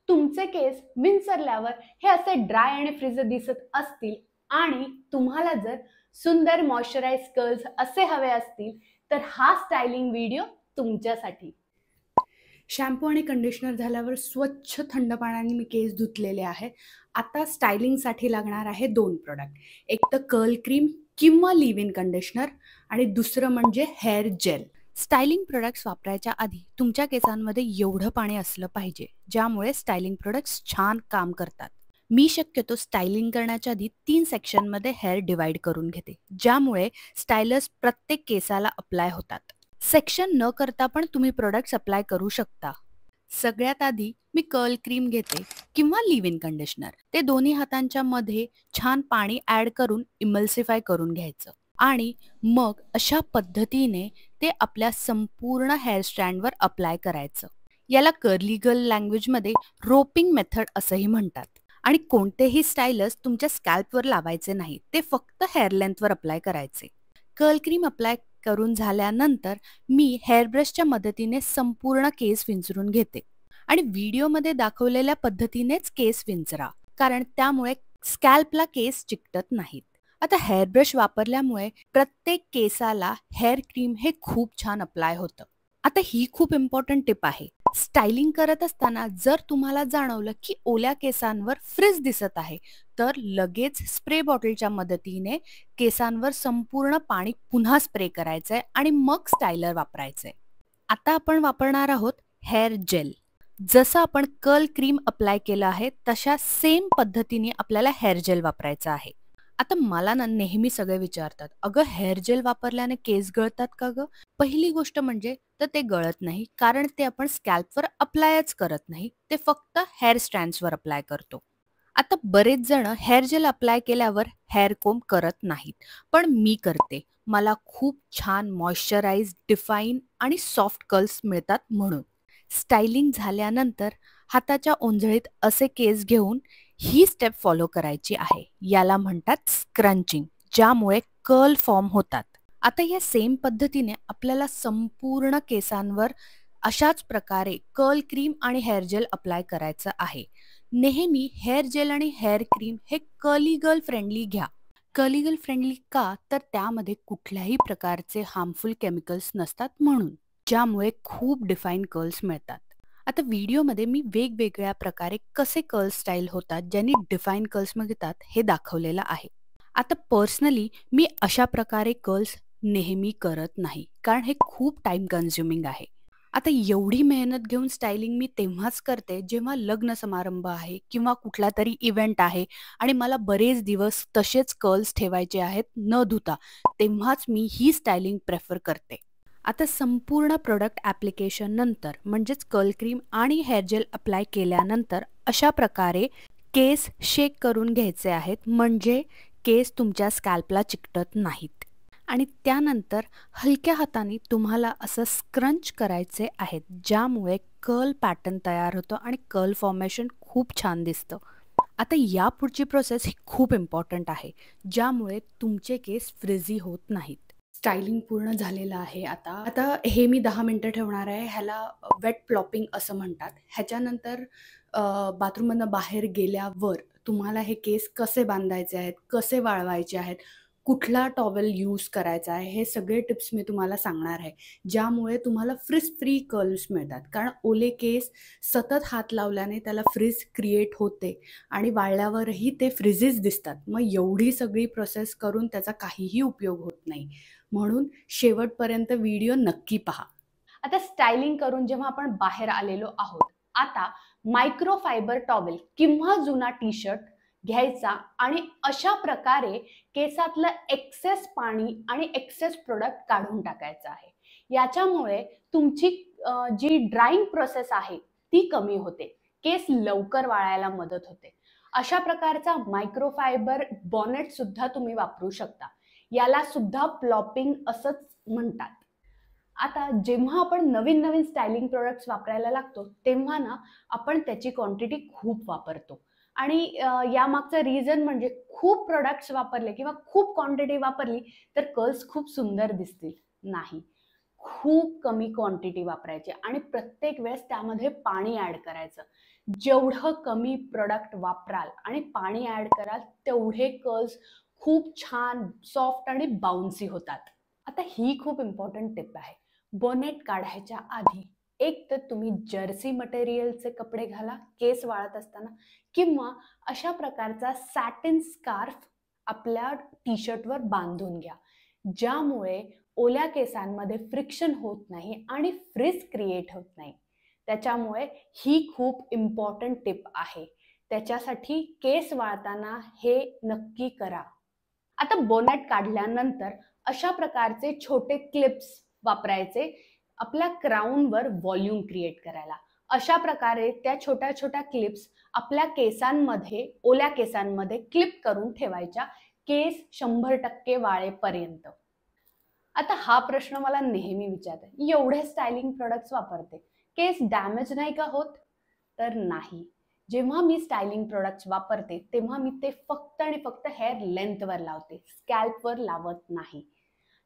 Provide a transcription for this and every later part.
तुमचे केस विंचरल्यावर हे असे ड्राय आणि फ्रीज दिसत असतील आणि तुम्हाला जर सुंदर मॉइश्चराइज कर्ल्स असे हवे असतील तर हा स्टायलिंग व्हिडिओ तुमच्यासाठी. शॅम्पू आणि कंडिशनर झाल्यावर स्वच्छ थंड पाण्याने मी केस धुतलेले आहेत. आता स्टायलिंगसाठी लागणार आहे 2 प्रोडक्ट. एक तर कर्ल क्रीम किंवा लिव्ह इन कंडिशनर आणि दुसरं म्हणजे हेअर जेल. स्टायलिंग प्रोडक्ट्स वापरायच्या आधी तुमच्या केसांमध्ये एवढं पाणी असलं पाहिजे, ज्यामुळे स्टायलिंग प्रोडक्ट्स छान काम करतात. मी शक्यतो स्टायलिंग करण्याच्या आधी 3 सेक्शनमध्ये हेअर डिवाइड करून घेते, ज्यामुळे स्टायलर्स प्रत्येक केसाला अप्लाय होतात. सेक्शन न करता पण तुम्ही प्रोडक्ट्स अप्लाय करू शकता. सगळ्यात आधी मी कर्ल क्रीम घेते किंवा लिव्ह इन कंडिशनर. ते दोन्ही हातांच्या मध्ये छान पाणी ॲड करून इमल्सिफाय करून घ्यायचं आणि मग अशा पद्धतीने ते आपल्या संपूर्ण हेअर स्ट्रँडवर अप्लाय करायचं. याला कर्ली गर्ल लँग्वेजमध्ये रोपिंग मेथड असंही म्हणतात. आणि कोणतेही स्टायलर्स तुमच्या स्कॅल्पवर लावायचे नाही, ते फक्त हेअर लेंथवर अप्लाय करायचे. कर्ल क्रीम अप्लाय करून झाल्यानंतर मी हेअर ब्रशच्या मदतीने संपूर्ण केस विंचरून घेते आणि व्हिडिओमध्ये दाखवलेल्या पद्धतीनेच केस विंचरा, कारण त्यामुळे स्कॅल्पला केस चिकटत नाहीत. आता हेअर ब्रश वापरल्यामुळे प्रत्येक केसाला हेअर क्रीम हे खूप छान अप्लाय होतं. आता ही खूप इम्पॉर्टंट टिप आहे. स्टायलिंग करत असताना जर तुम्हाला जाणवलं की ओल्या केसांवर फ्रिज दिसत आहे, तर लगेच स्प्रे बॉटलच्या मदतीने केसांवर संपूर्ण पाणी पुन्हा स्प्रे करायचंय आणि मग स्टायलर वापरायचंय. आता आपण वापरणार आहोत हेअर जेल. जसं आपण कर्ल क्रीम अप्लाय केलं आहे तशा सेम पद्धतीने आपल्याला हेअर जेल वापरायचं आहे. आता मला ना नेहमी सगळे विचारतात, अगं हेअर जेल वापरल्याने केस गळतात का गं? पहिली गोष्ट म्हणजे तर ते गळत नाही, कारण ते आपण स्कॅल्पवर अप्लायच करत नाही, ते फक्त हेअर स्ट्रँड्सवर अप्लाय करतो. आता बरेच जण हेअर जेल अप्लाय केल्यावर हेअर कोंब करत नाहीत, पण मी करते. मला खूप छान मॉइश्चराइज, डिफाईन आणि सॉफ्ट कर्ल्स मिळतात म्हणून. स्टायलिंग झाल्यानंतर हाताच्या ओंजळीत असे केस घेऊन ही स्टेप फॉलो करायची आहे. याला म्हणतात स्क्रंचिंग, ज्यामुळे कर्ल फॉर्म होतात. आता या सेम पद्धतीने आपल्याला संपूर्ण केसांवर अशाच प्रकारे कर्ल क्रीम आणि हेअर जेल अप्लाय करायचं आहे. नेहमी हेअर जेल आणि हेअर क्रीम हे कर्ली गर्ल फ्रेंडली घ्या. कर्ली गर्ल फ्रेंडली का? तर त्यामध्ये कुठल्याही प्रकारचे हार्मफुल केमिकल्स नसतात म्हणून, ज्यामुळे खूप डिफाईन कर्ल्स मिळतात. आता व्हिडिओमध्ये मी वेगवेगळ्या प्रकारे कसे कर्ल स्टाईल होतात, ज्यांनी डिफाईन कर्ल्स मिळतात हे दाखवलेलं आहे. आता पर्सनली मी अशा प्रकारे कर्ल्स नेहमी करत नाही, कारण हे खूप टाइम कन्झ्युमिंग आहे. आता एवढी मेहनत घेऊन स्टायलिंग मी तेव्हाच करते जेव्हा लग्न समारंभ आहे किंवा कुठला तरी इव्हेंट आहे आणि मला बरेच दिवस तसेच कर्ल्स ठेवायचे आहेत न धुता, तेव्हाच मी ही स्टायलिंग प्रेफर करते. आता संपूर्ण प्रोडक्ट ॲप्लिकेशन नंतर म्हणजेच कर्ल क्रीम आणि हेअर जेल अप्लाय केल्यानंतर अशा प्रकारे केस शेक करून घ्यायचे आहेत, म्हणजे केस तुमच्या स्कॅल्पला चिकटत नाहीत. आणि त्यानंतर हलक्या हाताने तुम्हाला असं स्क्रंच करायचे आहेत, ज्यामुळे कर्ल पॅटर्न तयार होतं आणि कर्ल फॉर्मेशन खूप छान दिसतं. आता यापुढची प्रोसेस ही खूप इम्पॉर्टंट आहे, ज्यामुळे तुमचे केस फ्रिझी होत नाहीत. स्टायलिंग पूर्ण झालेलं आहे. आता आता हे मी 10 मिनटं ठेवणार आहे. ह्याला वेट प्लॉपिंग असं म्हणतात. ह्याच्यानंतर बाथरूममधनं बाहेर गेल्यावर तुम्हाला हे केस कसे बांधायचे आहेत, कसे वाळवायचे आहेत, कुठला टॉवेल यूज करायचा आहे, हे सगळे टिप्स मी तुम्हाला सांगणार आहे, ज्यामुळे तुम्हाला फ्रिज फ्री कर्ल्स मिळतात. कारण ओले केस सतत हात लावल्याने त्याला फ्रीज क्रिएट होते आणि वाळल्यावरही ते फ्रिजेस दिसतात. मग एवढी सगळी प्रोसेस करून त्याचा काहीही उपयोग होत नाही. म्हणून शेवटपर्यंत व्हिडिओ नक्की पहा. आता स्टायलिंग करून जेव्हा आपण बाहेर आलेलो आहोत, आता मायक्रोफायबर टॉवेल किंवा जुना टी शर्ट घ्यायचा आणि अशा प्रकारे केसातलं एक्सेस पाणी आणि एक्सेस प्रोडक्ट काढून टाकायचं आहे. याच्यामुळे तुमची जी ड्राईंग प्रोसेस आहे ती कमी होते, केस लवकर वाळायला मदत होते. अशा प्रकारचा मायक्रोफायबर बॉनेट सुद्धा तुम्ही वापरू शकता. याला सुद्धा प्लॉपिंग असंच म्हणतात. आता जेव्हा आपण नवीन नवीन स्टायलिंग प्रोडक्ट्स वापरायला लागतो, तेव्हा ना आपण त्याची क्वांटिटी खूप वापरतो आणि यामागचं रिझन म्हणजे खूप प्रोडक्ट्स वापरले किंवा खूप क्वांटिटी वापरली तर कर्ल्स खूप सुंदर दिसतील, नाही. खूप कमी क्वांटिटी वापरायची आणि प्रत्येक वेळेस त्यामध्ये पाणी ॲड करायचं. जेवढं कमी प्रोडक्ट वापराल आणि पाणी ॲड कराल तेवढे कर्ल्स खूप छान सॉफ्ट आणि बाउन्सी होतात. आता ही खूप इम्पॉर्टंट टिप आहे. बोनेट काढायच्या आधी एक तर तुम्ही जर्सी मटेरियलचे कपडे घाला केस वाळत असताना, किंवा अशा प्रकारचा सॅटिन स्कार्फ आपल्या टी शर्टवर बांधून घ्या, ज्यामुळे ओल्या केसांमध्ये फ्रिक्शन होत नाही आणि फ्रिज क्रिएट होत नाही. त्याच्यामुळे ही खूप इम्पॉर्टंट टिप आहे. त्याच्यासाठी केस वाळताना हे नक्की करा. आता बोनेट काढल्यानंतर अशा प्रकारचे छोटे क्लिप्स वापरायचे आपल्या क्राऊनवर व्हॉल्यूम क्रिएट करायला. अशा प्रकारे त्या छोट्या छोट्या क्लिप्स आपल्या केसांमध्ये, ओल्या केसांमध्ये क्लिप करून ठेवायच्या केस 100% वाळेपर्यंत. आता हा प्रश्न मला नेहमी विचारतात, एवढे स्टायलिंग प्रोडक्ट्स वापरते, केस डॅमेज नाही का होत? तर नाही. जेव्हा मी स्टायलिंग प्रोडक्ट्स वापरते तेव्हा मी ते फक्त आणि फक्त हेअर लेंथवर लावते, स्कॅल्पवर लावत नाही.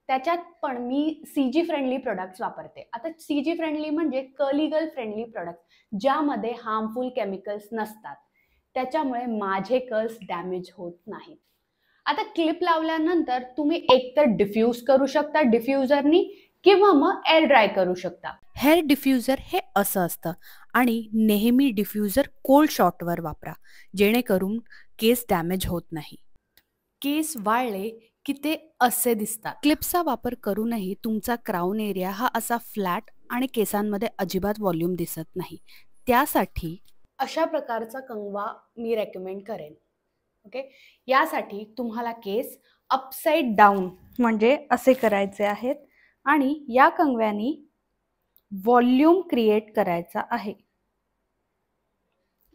त्याच्यात पण मी सीजी फ्रेंडली प्रोडक्ट्स वापरते. आता सीजी फ्रेंडली म्हणजे कर्लिगल फ्रेंडली प्रोडक्ट्स, ज्यामध्ये हार्मफुल केमिकल्स नसतात. त्याच्यामुळे माझे कर्ल्स डॅमेज होत नाहीत. आता क्लिप लावल्यानंतर तुम्ही एकतर डिफ्यूज करू शकता डिफ्युजरनी, किंवा मग एअर ड्राय करू शकता. हेअर डिफ्युजर हे असं असतं आणि नेहमी डिफ्युजर कोल्ड शॉटवर वापरा, जेणेकरून केस डॅमेज होत नाही. केस वाळले की ते असे दिसतात. क्लिप्सचा वापर करूनही तुमचा क्राउन एरिया हा असा फ्लॅट आणि केसांमध्ये अजिबात व्हॉल्यूम दिसत नाही. त्यासाठी अशा प्रकारचा कंगवा मी रेकमेंड करेन. ओके, यासाठी तुम्हाला केस अपसाइड डाऊन म्हणजे असे करायचे आहेत आणि या कंगव्यानी व्हॉल्यूम क्रिएट करायचा आहे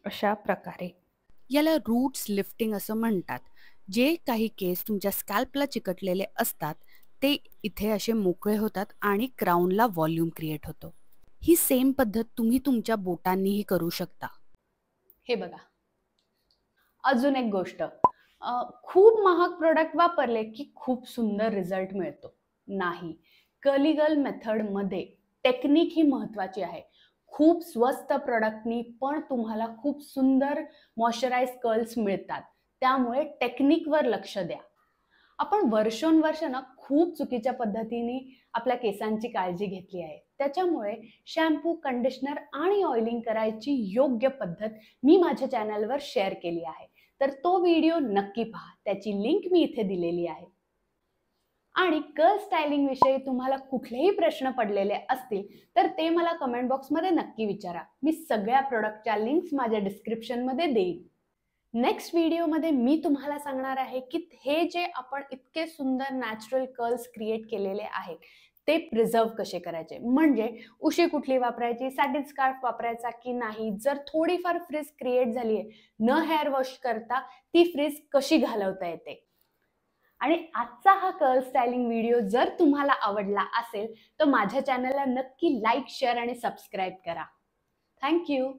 अशा प्रकारे. याला रूट्स लिफ्टिंग असं म्हणतात. जे काही केस तुमच्या स्कॅल्पला चिकटलेले असतात ते इथे असे मोकळे होतात आणि क्राउनला व्हॉल्यूम क्रिएट होतो. ही सेम पद्धत तुम्ही तुमच्या बोटांनीही करू शकता. हे बघा, अजून एक गोष्ट, खूप महाग प्रोडक्ट वापरले की खूप सुंदर रिझल्ट मिळतो नाही. कर्लिगल मेथडमध्ये टेक्निक ही महत्वाची आहे. खूप स्वस्त प्रोडक्टनी पण तुम्हाला खूप सुंदर मॉइश्चराइज कर्ल्स मिळतात. त्यामुळे टेक्निकवर लक्ष द्या. आपण वर्षोनवर्ष ना खूप चुकीच्या पद्धतीने आपल्या केसांची काळजी घेतली आहे. त्याच्यामुळे शॅम्पू, कंडिशनर आणि ऑइलिंग करायची योग्य पद्धत मी माझ्या चॅनलवर शेअर केली आहे. तर तो व्हिडिओ नक्की पहा, त्याची लिंक मी इथे दिलेली आहे. आणि कर्ल स्टायलिंग विषयी तुम्हाला कुठलेही प्रश्न पडलेले असतील तर ते मला कमेंट बॉक्समध्ये नक्की विचारा. मी सगळ्या प्रोडक्टच्या लिंक्स माझ्या डिस्क्रिप्शनमध्ये देईन. नेक्स्ट व्हिडिओमध्ये मी तुम्हाला सांगणार आहे की हे जे आपण इतके सुंदर नॅचरल कर्ल्स क्रिएट केलेले आहेत ते प्रिझर्व कसे करायचे, म्हणजे उशी कुठली वापरायची, सॅटिन स्कार्फ वापरायचा की नाही, जर थोडीफार फ्रीज क्रिएट झाली आहे न हेअर वॉश करता ती फ्रीज कशी घालवता येते. आणि आजचा हा कर्ल स्टायलिंग व्हिडिओ जर तुम्हाला आवडला असेल तर माझ्या चॅनलला नक्की लाईक, शेअर आणि सबस्क्राईब करा. थँक्यू.